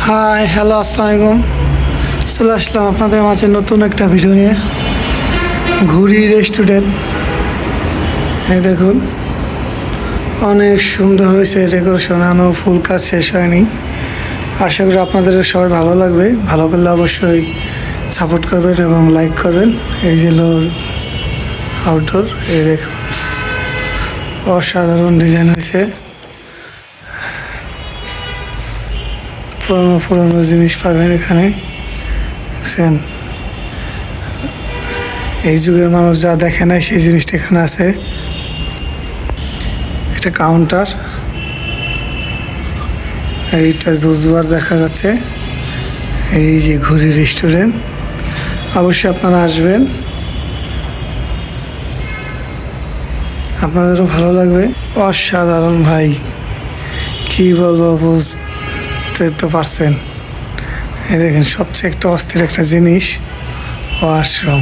Hi hello আসসালামু আলাইকুম। চলে আসলাম আপনাদের মাঝে নতুন একটা ভিডিও নিয়ে। ঘুরি রেস্টুরেন্ট, এই দেখুন অনেক সুন্দর হয়েছে ডেকোরেশন, এখনও ফুল কাজ শেষ হয়নি। আশা করি আপনাদের সবাই ভালো লাগবে। ভালো করলে অবশ্যই সাপোর্ট করবেন এবং লাইক করবেন। এই যে আউটডোর, এই দেখুন অসাধারণ ডিজাইন হয়েছে। পুরনো পুরনো জিনিস পাবেন এখানে। দেখছেন, এই যুগের মানুষ যা দেখে নাই সেই জিনিসটা এখানে আছে। এটা কাউন্টার, এইটা জুজবার দেখা যাচ্ছে। এই যে ঘুরি রেস্টুরেন্ট, অবশ্যই আপনারা আসবেন, আপনাদেরও ভালো লাগবে। অসাধারণ ভাই, কি বলবো, বুঝতে তো পারছেন। এই দেখেন সবচেয়ে একটা অস্থির একটা জিনিস, ওয়াশরুম।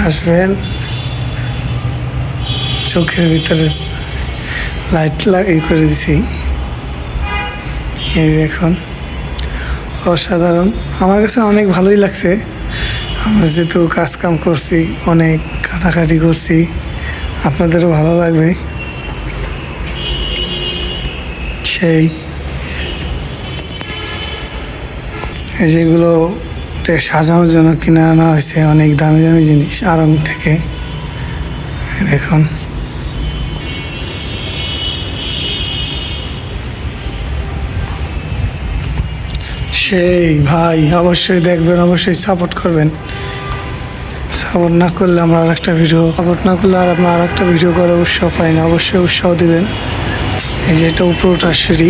আসবেন, চোখের ভিতরে লাইট এই করে দিছি। এই দেখুন অসাধারণ, আমার কাছে অনেক ভালোই লাগছে। আমরা যেহেতু কাজ কাম করছি, অনেক কাটাকাটি করছি, আপনাদেরও ভালো লাগবে। সেই যেগুলো সাজানোর জন্য কিনে আনা হয়েছে অনেক দামি দামি জিনিস আড়ং থেকে। দেখুন সেই ভাই, অবশ্যই দেখবেন, অবশ্যই সাপোর্ট করবেন। সাপোর্ট না করলে আমরা আর একটা ভিডিও করার উৎসাহ পাই না। অবশ্যই উৎসাহ দিবেন। এই যে এটা উপরটা সিঁড়ি,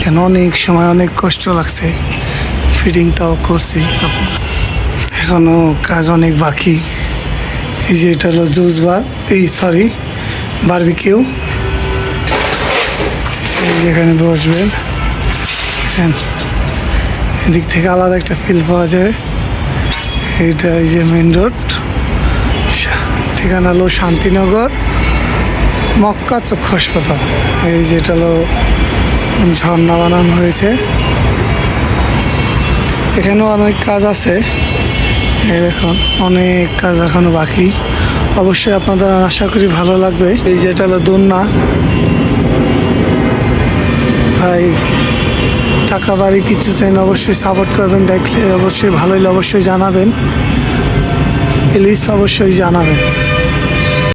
কেন অনেক সময় অনেক কষ্ট লাগছে, ফিটিংটাও করছি, এখনো কাজ অনেক বাকি। এই যে এটা হলো জুস বার, বারবিকিউ। যেখানে বসবেন, এদিক থেকে আলাদা একটা ফিল পাওয়া যায়। এইটা এই যে মেন রোড, ঠিকানা হলো শান্তিনগর মক্কা চক্ষু হাসপাতাল। এই যে এটা হলো ঝর্ণা বানানো হয়েছে, এখানেও অনেক কাজ আছে। এই দেখুন অনেক কাজ এখনো বাকি। অবশ্যই আপনাদের আশা করি ভালো লাগবে। এই যে এটা হলো দোলনা ভাই, টাকা বাড়ি কিছু চাই না, অবশ্যই সাপোর্ট করবেন। দেখলে অবশ্যই ভালো হলে অবশ্যই জানাবেন, প্লিজ অবশ্যই জানাবেন।